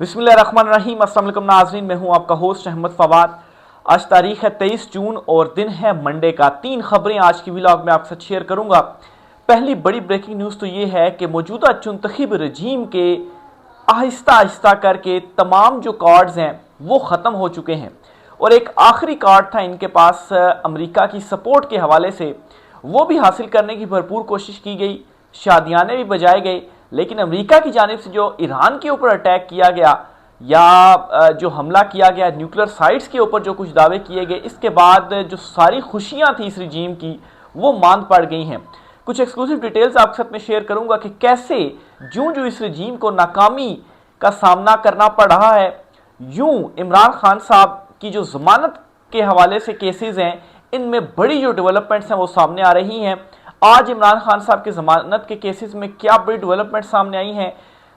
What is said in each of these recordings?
बिस्मिल्लाहिर्रहमानिर्रहीम। अस्सलाम वालेकुम नाज़रीन, मैं हूं आपका होस्ट अहमद फवाद। आज तारीख है 23 जून और दिन है मंडे का। 3 खबरें आज की व्लॉग में आपके साथ शेयर करूंगा। पहली बड़ी ब्रेकिंग न्यूज़ तो ये है कि मौजूदा चुनतखब रजीम के आहिस्ता आहिस्ता करके तमाम जो कार्ड्स हैं वो ख़त्म हो चुके हैं और एक आखिरी कार्ड था इनके पास अमेरिका की सपोर्ट के हवाले से, वो भी हासिल करने की भरपूर कोशिश की गई, शादियाने भी बजाए गए, लेकिन अमेरिका की जानिब से जो ईरान के ऊपर अटैक किया गया या जो हमला किया गया न्यूक्लियर साइट्स के ऊपर, जो कुछ दावे किए गए, इसके बाद जो सारी खुशियां थी इस रजीम की वो मांद पड़ गई हैं। कुछ एक्सक्लूसिव डिटेल्स आपके साथ में शेयर करूंगा कि कैसे यूं जो इस रजीम को नाकामी का सामना करना पड़ रहा है, यूं इमरान खान साहब की जो जमानत के हवाले से केसेस हैं इनमें बड़ी जो डेवलपमेंट्स हैं वो सामने आ रही हैं। आज इमरान खान साहब के जमानत के केसेस में क्या बड़ी डेवलपमेंट सामने आई हैं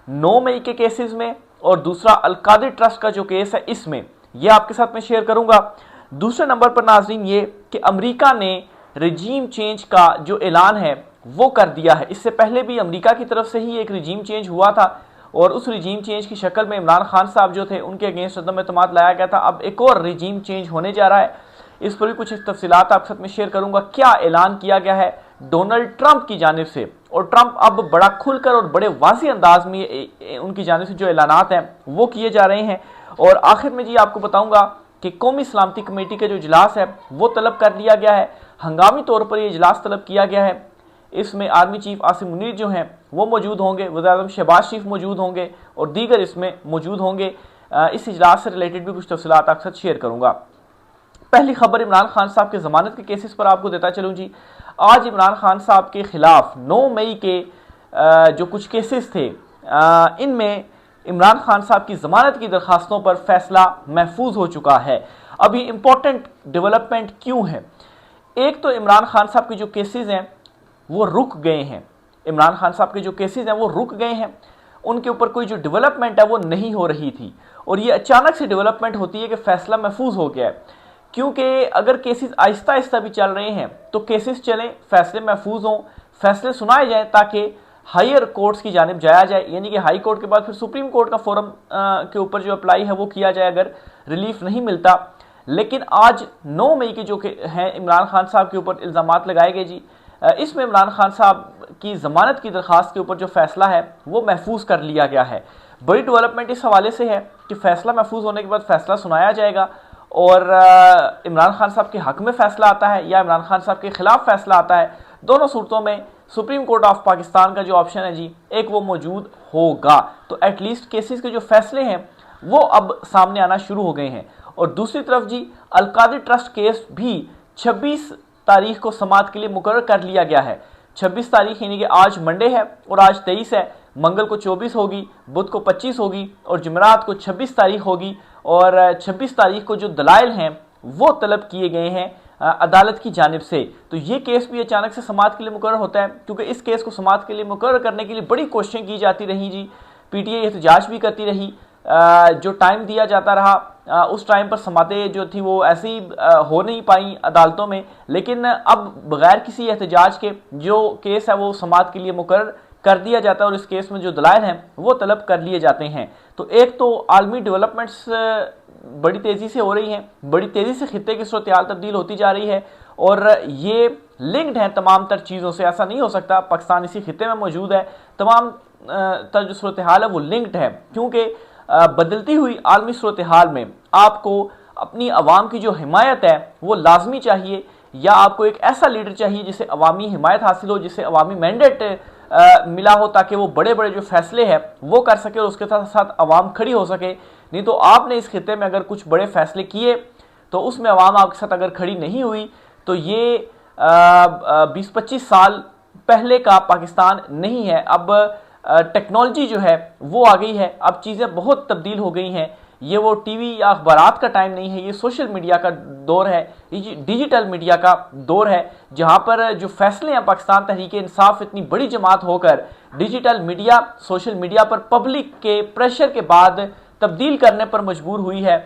9 मई के केसेस में, और दूसरा अलकादिर ट्रस्ट का जो केस है इसमें, यह आपके साथ में शेयर करूंगा। दूसरे नंबर पर नाजरीन ये कि अमेरिका ने रजीम चेंज का जो ऐलान है वो कर दिया है। इससे पहले भी अमेरिका की तरफ से ही एक रजीम चेंज हुआ था और उस रजीम चेंज की शक्ल में इमरान खान साहब जो थे उनके अगेंस्ट अदम एतमाद लाया गया था। अब एक और रजीम चेंज होने जा रहा है, इस पर भी कुछ तफसीलात आपके साथ में शेयर करूंगा। क्या ऐलान किया गया है डोनाल्ड ट्रंप की जानिब से, और ट्रंप अब बड़ा खुलकर और बड़े वाज़ेह अंदाज में उनकी जानिब से जो ऐलानात हैं वो किए जा रहे हैं। और आखिर में जी आपको बताऊंगा कि कौमी सलामती कमेटी का जो इजलास है वो तलब कर लिया गया है, हंगामी तौर पर यह इजलास तलब किया गया है। इसमें आर्मी चीफ आसिम मुनीर जो हैं वो मौजूद होंगे, वज़ीर-ए-आज़म शहबाज शरीफ मौजूद होंगे और दीगर इसमें मौजूद होंगे। इस इजलास से रिलेटेड भी कुछ तफसीलात आपके साथ शेयर करूंगा। पहली खबर इमरान खान साहब के ज़मानत के केसेस पर आपको देता चलूँ जी। आज इमरान खान साहब के खिलाफ 9 मई के जो कुछ केसेस थे इनमें इमरान खान साहब की ज़मानत की दरखास्तों पर फैसला महफूज हो चुका है। अब ये इंपॉर्टेंट डेवलपमेंट क्यों है? एक तो इमरान खान साहब के जो केसेस हैं वो रुक गए हैं, इमरान खान साहब के जो केसेस हैं वो रुक गए हैं, उनके ऊपर कोई जो डेवलपमेंट है वो नहीं हो रही थी और ये अचानक से डेवलपमेंट होती है कि फैसला महफूज हो गया है। क्योंकि अगर केसेस आहिस्ता आहिस्ता भी चल रहे हैं तो केसेस चलें, फैसले महफूज हों, फैसले सुनाए जाएं ताकि हायर कोर्ट्स की जानिब जाया जाए, यानी कि हाई कोर्ट के बाद फिर सुप्रीम कोर्ट का फोरम के ऊपर जो अप्लाई है वो किया जाए अगर रिलीफ नहीं मिलता। लेकिन आज 9 मई के जो हैं इमरान खान साहब के ऊपर इल्ज़ामात लगाए गए जी, इसमें इमरान खान साहब की ज़मानत की दरख्वास्त के ऊपर जो फैसला है वो महफूज कर लिया गया है। बड़ी डेवलपमेंट इस हवाले से है कि फैसला महफूज होने के बाद फैसला सुनाया जाएगा और इमरान खान साहब के हक में फैसला आता है या इमरान खान साहब के खिलाफ फैसला आता है, दोनों सूरतों में सुप्रीम कोर्ट ऑफ पाकिस्तान का जो ऑप्शन है जी एक वो मौजूद होगा। तो एटलीस्ट केसेस के जो फैसले हैं वो अब सामने आना शुरू हो गए हैं। और दूसरी तरफ जी अलकादिर ट्रस्ट केस भी 26 तारीख को समाअत के लिए मुकर्रर कर लिया गया है। 26 तारीख यानी कि आज मंडे है और आज 23 है, मंगल को 24 होगी, बुध को 25 होगी और जुमेरात को 26 तारीख होगी। और 26 तारीख को जो दलाइल हैं वो तलब किए गए हैं अदालत की जानिब से। तो ये केस भी अचानक से समाअत के लिए मुकर्रर होता है, क्योंकि इस केस को समाअत के लिए मुकर्रर करने के लिए बड़ी कोशिशें की जाती रही जी, पीटीआई एहतजाज भी करती रही, जो टाइम दिया जाता रहा उस टाइम पर समातें जो थी वो ऐसे ही हो नहीं पाई अदालतों में। लेकिन अब बगैर किसी एहतजाज के जो केस है वो समाअत के लिए मुकर्रर कर दिया जाता है और इस केस में जो दलाइल हैं वो तलब कर लिए जाते हैं। तो एक तो आलमी डेवलपमेंट्स बड़ी तेज़ी से हो रही हैं, बड़ी तेज़ी से खित्ते की सूरत हाल तब्दील होती जा रही है और ये लिंक्ड हैं तमाम तर चीज़ों से। ऐसा नहीं हो सकता, पाकिस्तान इसी खित्ते में मौजूद है, तमाम तर जो सूरत हाल है वो लिंक्ड है, क्योंकि बदलती हुई आलमी सूरत हाल में आपको अपनी आवाम की जो हिमायत है वो लाजमी चाहिए, या आपको एक ऐसा लीडर चाहिए जिसे अवामी हिमायत हासिल हो, जिसे अवामी मैंडेट मिला हो, ताकि वो बड़े बड़े जो फैसले हैं वो कर सके और उसके साथ साथ अवाम खड़ी हो सके। नहीं तो आपने इस खित्ते में अगर कुछ बड़े फैसले किए तो उसमें अवाम आपके साथ अगर खड़ी नहीं हुई तो ये 20-25 साल पहले का पाकिस्तान नहीं है। अब टेक्नोलॉजी जो है वो आ गई है, अब चीज़ें बहुत तब्दील हो गई हैं। ये वो टीवी या अखबारात का टाइम नहीं है, ये सोशल मीडिया का दौर है, ये डिजिटल मीडिया का दौर है, जहाँ पर जो फैसले हैं पाकिस्तान तहरीक इंसाफ इतनी बड़ी जमात होकर डिजिटल मीडिया, सोशल मीडिया पर पब्लिक के प्रेशर के बाद तब्दील करने पर मजबूर हुई है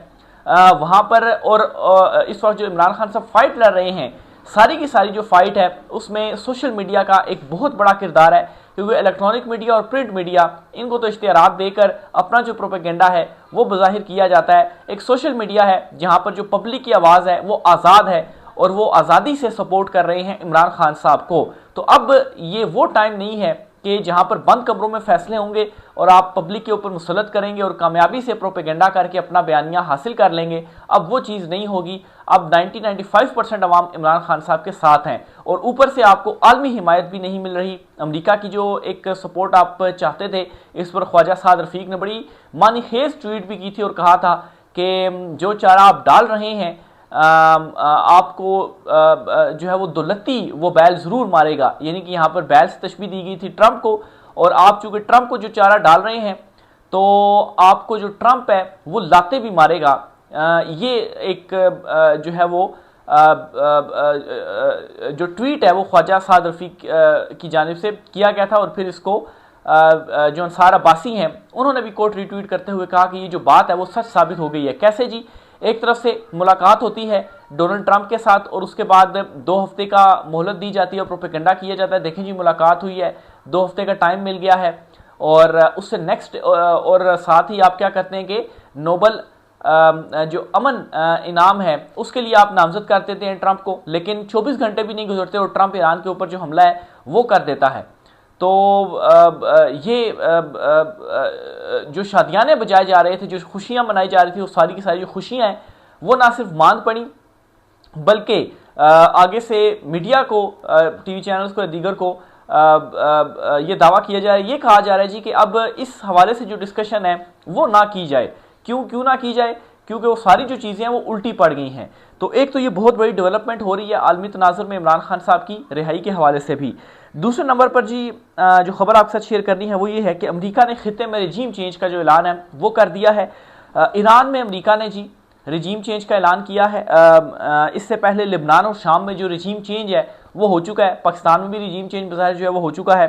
वहाँ पर। और इस वक्त जो इमरान खान साहब फाइट लड़ रहे हैं, सारी की सारी जो फाइट है उसमें सोशल मीडिया का एक बहुत बड़ा किरदार है, क्योंकि इलेक्ट्रॉनिक मीडिया और प्रिंट मीडिया इनको तो इश्तिहारात देकर अपना जो प्रोपेगेंडा है वो बज़ाहिर किया जाता है। एक सोशल मीडिया है जहां पर जो पब्लिक की आवाज़ है वो आज़ाद है और वो आज़ादी से सपोर्ट कर रहे हैं इमरान खान साहब को। तो अब ये वो टाइम नहीं है कि जहां पर बंद कमरों में फैसले होंगे और आप पब्लिक के ऊपर मुसलत करेंगे और कामयाबी से प्रोपेगेंडा करके अपना बयानिया हासिल कर लेंगे। अब वो चीज़ नहीं होगी। अब 90-95% अवाम इमरान खान साहब के साथ हैं और ऊपर से आपको आलमी हिमायत भी नहीं मिल रही। अमेरिका की जो एक सपोर्ट आप चाहते थे, इस पर ख्वाजा साद रफीक ने बड़ी मानीखेज ट्वीट भी की थी और कहा था कि जो चारा आप डाल रहे हैं आपको जो है वो दुलत्ती वो बैल ज़रूर मारेगा, यानी कि यहाँ पर बैल से तशबीह दी गई थी ट्रंप को। और आप चूंकि ट्रंप को जो चारा डाल रहे हैं तो आपको जो ट्रंप है वो लाते भी मारेगा। ये एक जो है वो जो ट्वीट है वो ख्वाजा साद रफीक की जानिब से किया गया था। और फिर इसको जो अंसार अब्बासी हैं उन्होंने भी कोट रिट्वीट करते हुए कहा कि ये जो बात है वो सच साबित हो गई है। कैसे जी? एक तरफ से मुलाकात होती है डोनाल्ड ट्रंप के साथ और उसके बाद 2 हफ्ते का मोहलत दी जाती है और प्रोपेगेंडा किया जाता है। देखें जी, मुलाकात हुई है, 2 हफ्ते का टाइम मिल गया है और उससे नेक्स्ट और साथ ही आप क्या करते हैं कि नोबल जो अमन इनाम है उसके लिए आप नामजद कर देते हैं ट्रंप को, लेकिन 24 घंटे भी नहीं गुजरते और ट्रंप ईरान के ऊपर जो हमला है वो कर देता है। तो ये जो शादियाने बजाए जा रहे थे, जो खुशियां मनाई जा रही थी, वो सारी की सारी जो खुशियां हैं वो ना सिर्फ मांद पड़ी बल्कि आगे से मीडिया को, टीवी चैनल्स को, दीगर को ये दावा किया जा रहा है, ये कहा जा रहा है जी कि अब इस हवाले से जो डिस्कशन है वो ना की जाए। क्यों ना की जाए? क्योंकि वो सारी जो चीज़ें हैं वो उल्टी पड़ गई हैं। तो एक तो ये बहुत बड़ी डेवलपमेंट हो रही है आलमी तनाजुर में इमरान खान साहब की रिहाई के हवाले से भी। दूसरे नंबर पर जी जो खबर आपके साथ शेयर करनी है वो ये है कि अमेरिका ने खित्ते में रजीम चेंज का जो ऐलान है वो कर दिया है। ईरान में अमेरिका ने जी रजीम चेंज का ऐलान किया है। इससे पहले लिबनान और शाम में जो रजीम चेंज है वो हो चुका है। पाकिस्तान में भी रजीम चेंज बज़ाहिर जो है वो हो चुका है।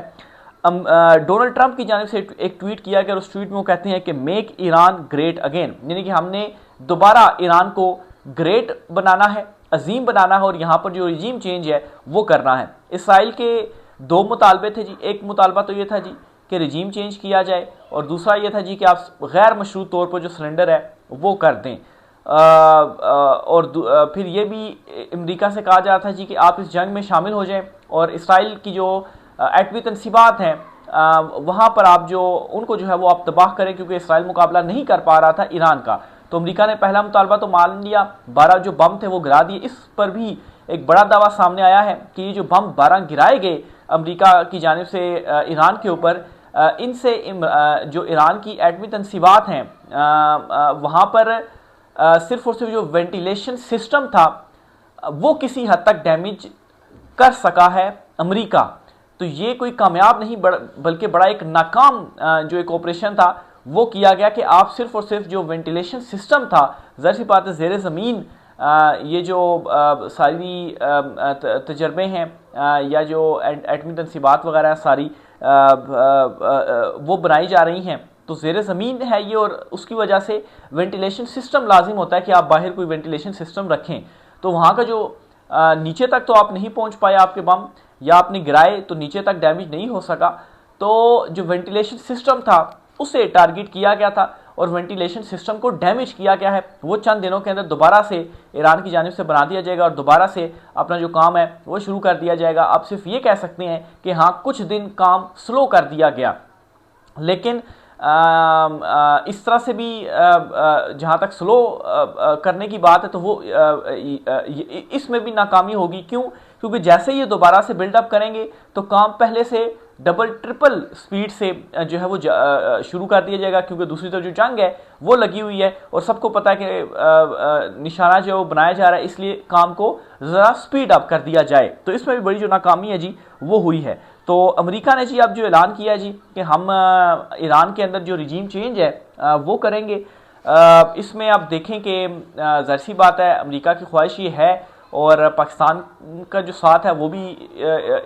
डोनाल्ड ट्रंप की जानिब से एक ट्वीट किया गया और उस ट्वीट में वो कहते हैं कि मेक ईरान ग्रेट अगेन, यानी कि हमने दोबारा ईरान को ग्रेट बनाना है, अजीम बनाना है और यहाँ पर जो रजीम चेंज है वो करना है। इसराइल के 2 मुतालबे थे जी। एक मुतालबा तो ये था जी कि रजीम चेंज किया जाए और दूसरा ये था जी कि आप गैर मशरूत तौर पर जो सरेंडर है वो कर दें। और फिर ये भी अमेरिका से कहा जा रहा था जी कि आप इस जंग में शामिल हो जाएं और इसराइल की जो एटमी तनसीबात हैं वहाँ पर आप जो उनको जो है वो आप तबाह करें, क्योंकि इसराइल मुकाबला नहीं कर पा रहा था ईरान का। तो अमेरिका ने पहला मुतालबा तो मान लिया, 12 जो बम थे वो गिरा दिए। इस पर भी एक बड़ा दावा सामने आया है कि ये जो बम 12 गिराए गए अमेरिका की जानिब से ईरान के ऊपर, इनसे जो ईरान की एटमी तनसीबात हैं वहाँ पर सिर्फ और सिर्फ जो वेंटिलेशन सिस्टम था वो किसी हद तक डैमेज कर सका है अमेरिका। तो ये कोई कामयाब नहीं बल्कि बड़ा एक नाकाम जो एक ऑपरेशन था वो किया गया कि आप सिर्फ और सिर्फ जो वेंटिलेशन सिस्टम था, ज़ाहिर सी बात है ज़ेरे ज़मीन ये जो सारी तजर्बे हैं या जो एटमी तनसीबात वगैरह सारी वो बनाई जा रही हैं, तो ज़ेरे ज़मीन है ये और उसकी वजह से वेंटिलेशन सिस्टम लाजिम होता है कि आप बाहर कोई वेंटिलेशन सिस्टम रखें। तो वहाँ का जो नीचे तक तो आप नहीं पहुँच पाए आपके बम, या आपने गिराए तो नीचे तक डैमेज नहीं हो सका। तो जो वेंटिलेशन सिस्टम था उसे टारगेट किया गया था और वेंटिलेशन सिस्टम को डैमेज किया गया है। वो चंद दिनों के अंदर दोबारा से ईरान की जानिब से बना दिया जाएगा और दोबारा से अपना जो काम है वो शुरू कर दिया जाएगा। आप सिर्फ ये कह सकते हैं कि हाँ कुछ दिन काम स्लो कर दिया गया, लेकिन इस तरह से भी जहाँ तक स्लो करने की बात है तो वो इसमें भी नाकामी होगी। क्यों? क्योंकि जैसे ये दोबारा से बिल्डअप करेंगे तो काम पहले से डबल ट्रिपल स्पीड से जो है वो शुरू कर दिया जाएगा, क्योंकि दूसरी तरफ जो जंग है वो लगी हुई है और सबको पता है कि निशाना जो है वो बनाया जा रहा है, इसलिए काम को ज़रा स्पीड अप कर दिया जाए। तो इसमें भी बड़ी जो नाकामी है जी वो हुई है। तो अमेरिका ने जी अब जो ऐलान किया जी कि हम ईरान के अंदर जो रिजीम चेंज है वो करेंगे। इसमें आप देखें कि ज़ाहिर सी बात है अमेरिका की ख्वाहिश ये है और पाकिस्तान का जो साथ है वो भी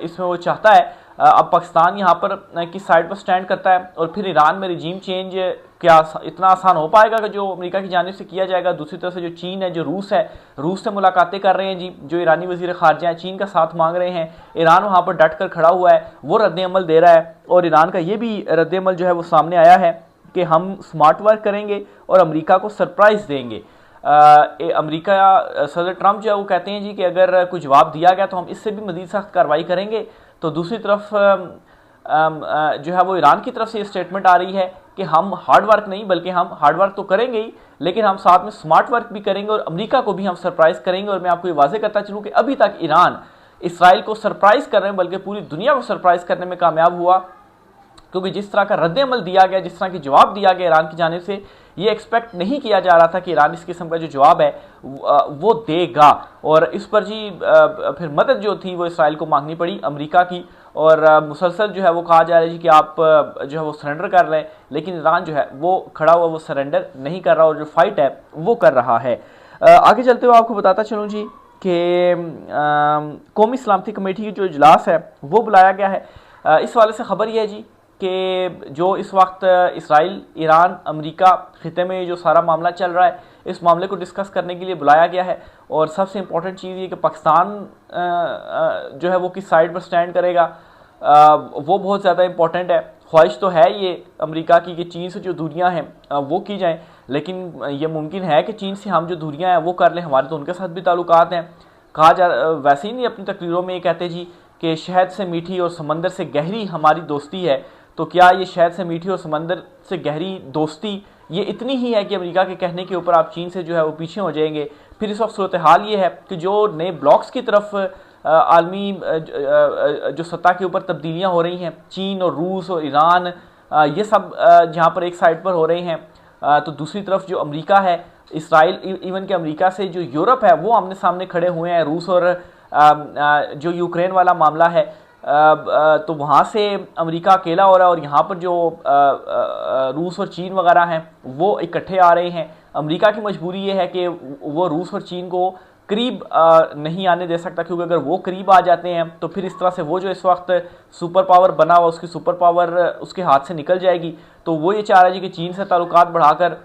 इसमें वो चाहता है। अब पाकिस्तान यहाँ पर किस साइड पर स्टैंड करता है, और फिर ईरान में रिजीम चेंज क्या इतना आसान हो पाएगा कि जो अमेरिका की जानिब से किया जाएगा। दूसरी तरफ से जो चीन है, जो रूस है, रूस से मुलाकातें कर रहे हैं जी, जो ईरानी वजीर खारजा है चीन का साथ मांग रहे हैं। ईरान वहाँ पर डट कर खड़ा हुआ है, वो रद्द-ए-अमल दे रहा है, और ईरान का ये भी रद्द-ए-अमल जो है वो सामने आया है कि हम स्मार्ट वर्क करेंगे और अमेरिका को सरप्राइज़ देंगे। अमेरिका सदर ट्रंप जो है वो कहते हैं जी कि अगर कोई जवाब दिया गया तो हम इससे भी मज़ीद सख्त कार्रवाई करेंगे। तो दूसरी तरफ जो है वो ईरान की तरफ से ये स्टेटमेंट आ रही है कि हम हार्ड वर्क नहीं, बल्कि हम हार्ड वर्क तो करेंगे ही, लेकिन हम साथ में स्मार्ट वर्क भी करेंगे और अमेरिका को भी हम सरप्राइज़ करेंगे। और मैं आपको ये वाज़ेह करता चलूँ कि अभी तक ईरान इसराइल को सरप्राइज़ करने में, बल्कि पूरी दुनिया को सरप्राइज़ करने में कामयाब हुआ, क्योंकि जिस तरह का रद्द-ए-अमल दिया गया, जिस तरह की जवाब दिया गया ईरान की जानिब से, ये एक्सपेक्ट नहीं किया जा रहा था कि ईरान इस किस्म का जो जवाब है वो देगा। और इस पर जी फिर मदद जो थी वो इसराइल को मांगनी पड़ी अमेरिका की, और मुसलसल जो है वो कहा जा रहा है जी कि आप जो है वो सरेंडर कर रहे हैं, लेकिन ईरान जो है वो खड़ा हुआ, वो सरेंडर नहीं कर रहा और जो फाइट है वो कर रहा है। आगे चलते हुए आपको बताता चलूँ जी कि कौमी सलामती कमेटी की जो इजलास है वो बुलाया गया है। इस वाले से खबर यह है जी कि जो इस वक्त इसराइल, ईरान, अमेरिका खिते में जो सारा मामला चल रहा है, इस मामले को डिस्कस करने के लिए बुलाया गया है। और सबसे इम्पोर्टेंट चीज़ ये कि पाकिस्तान जो है वो किस साइड पर स्टैंड करेगा, वो बहुत ज़्यादा इम्पोर्टेंट है। ख्वाहिश तो है ये अमेरिका की कि चीन से जो दूरियां हैं वो की जाएं, लेकिन ये मुमकिन है कि चीन से हम जो दूरियां हैं वो कर लें, हमारे तो उनके साथ भी ताल्लुकात हैं। कहा जा वैसे ही नहीं अपनी तकरीरों में ये कहते जी कि शहद से मीठी और समंदर से गहरी हमारी दोस्ती है। तो क्या ये शहद से मीठी और समंदर से गहरी दोस्ती ये इतनी ही है कि अमेरिका के कहने के ऊपर आप चीन से जो है वो पीछे हो जाएंगे? फिर इस वक्त सूरत हाल ये है कि जो नए ब्लॉक्स की तरफ आलमी जो सत्ता के ऊपर तब्दीलियाँ हो रही हैं, चीन और रूस और ईरान, ये सब जहाँ पर एक साइड पर हो रहे हैं, तो दूसरी तरफ जो अमेरिका है, इसराइल, इवन के अमेरिका से जो यूरोप है वो आमने सामने खड़े हुए हैं। रूस और जो यूक्रेन वाला मामला है, तो वहाँ से अमेरिका अकेला हो रहा है, और यहाँ पर जो रूस और चीन वगैरह हैं वो इकट्ठे आ रहे हैं। अमेरिका की मजबूरी ये है कि वो रूस और चीन को करीब नहीं आने दे सकता, क्योंकि अगर वो करीब आ जाते हैं तो फिर इस तरह से वो जो इस वक्त सुपर पावर बना हुआ, उसकी सुपर पावर उसके हाथ से निकल जाएगी। तो वो ये चाह रहा है कि चीन से ताल्लुकात बढ़ाकर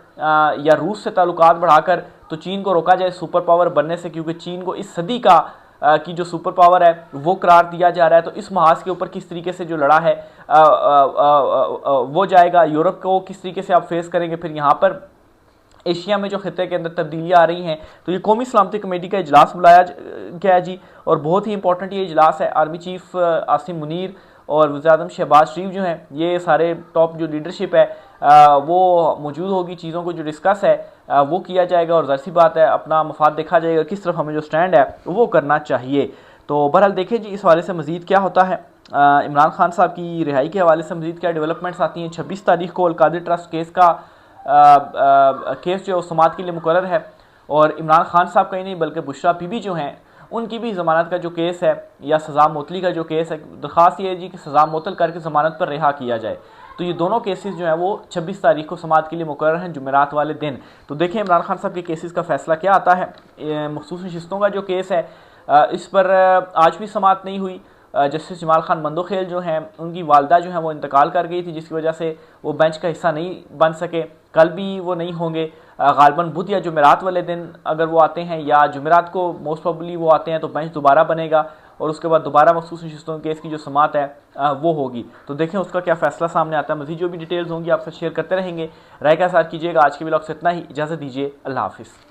या रूस से ताल्लुकात बढ़ाकर तो चीन को रोका जाए सुपर पावर बनने से, क्योंकि चीन को इस सदी का की जो सुपर पावर है वो करार दिया जा रहा है। तो इस महाज के ऊपर किस तरीके से जो लड़ा है वो जाएगा, यूरोप को किस तरीके से आप फेस करेंगे, फिर यहाँ पर एशिया में जो खिते के अंदर तब्दीलियाँ आ रही हैं। तो ये कौमी सलामती कमेटी का इजलास बुलाया गया है जी, और बहुत ही इंपॉर्टेंट ये इजलास है। आर्मी चीफ आसिम मुनीर और वज़ीर-ए-आज़म शहबाज शरीफ जो हैं, ये सारे टॉप जो लीडरशिप है वो मौजूद होगी। चीज़ों को जो डिस्कस है वो किया जाएगा, और ज़ाहिर सी बात है अपना मफाद देखा जाएगा, किस तरफ हमें जो स्टैंड है वो करना चाहिए। तो बहरहाल देखें जी इस हवाले से मज़ीद क्या होता है। इमरान खान साहब की रिहाई के हवाले से मज़ीद क्या डेवलपमेंट्स आती हैं। 26 तारीख को अल-कादिर ट्रस्ट केस का केस जो है समाअत के लिए मुकर्रर है, और इमरान खान साहब का ही नहीं बल्कि बुशरा बीबी जो हैं उनकी भी ज़मानत का जो केस है या सज़ा मुअत्तली का जो केस है, दरख्वास्त ये है जी कि सज़ा मुअत्तल करके ज़मानत पर रिहा किया जाए। तो ये दोनों केसेस जो हैं वो 26 तारीख को समाअत के लिए मुकर्रर हैं, जुमेरात वाले दिन। तो देखें इमरान खान साहब के केसेस का फ़ैसला क्या आता है। मखसूस नशिस्तों का जो केस है इस पर आज भी समाअत नहीं हुई। जस्टिस जमाल खान मंदोखेल जो हैं उनकी वालदा जो है वो इंतकाल कर गई थी, जिसकी वजह से वो बेंच का हिस्सा नहीं बन सके। कल भी वो नहीं होंगे। गालबन बुध या जुमेरात वाले दिन अगर वो आते हैं, या जुमेरात को मोस्ट प्रोबेबली वो आते हैं, तो बेंच दोबारा बनेगा और उसके बाद दोबारा मखसूस नशिस्तों केस की जो समाअत है वो होगी। तो देखें उसका क्या फ़ैसला सामने आता है। मज़ीद जो भी डिटेल्स होंगी आपसे शेयर करते रहेंगे। राय का साथ कीजिएगा। आज के व्लॉग से इतना ही, इजाज़त दीजिए। अल्लाह हाफ़िज़।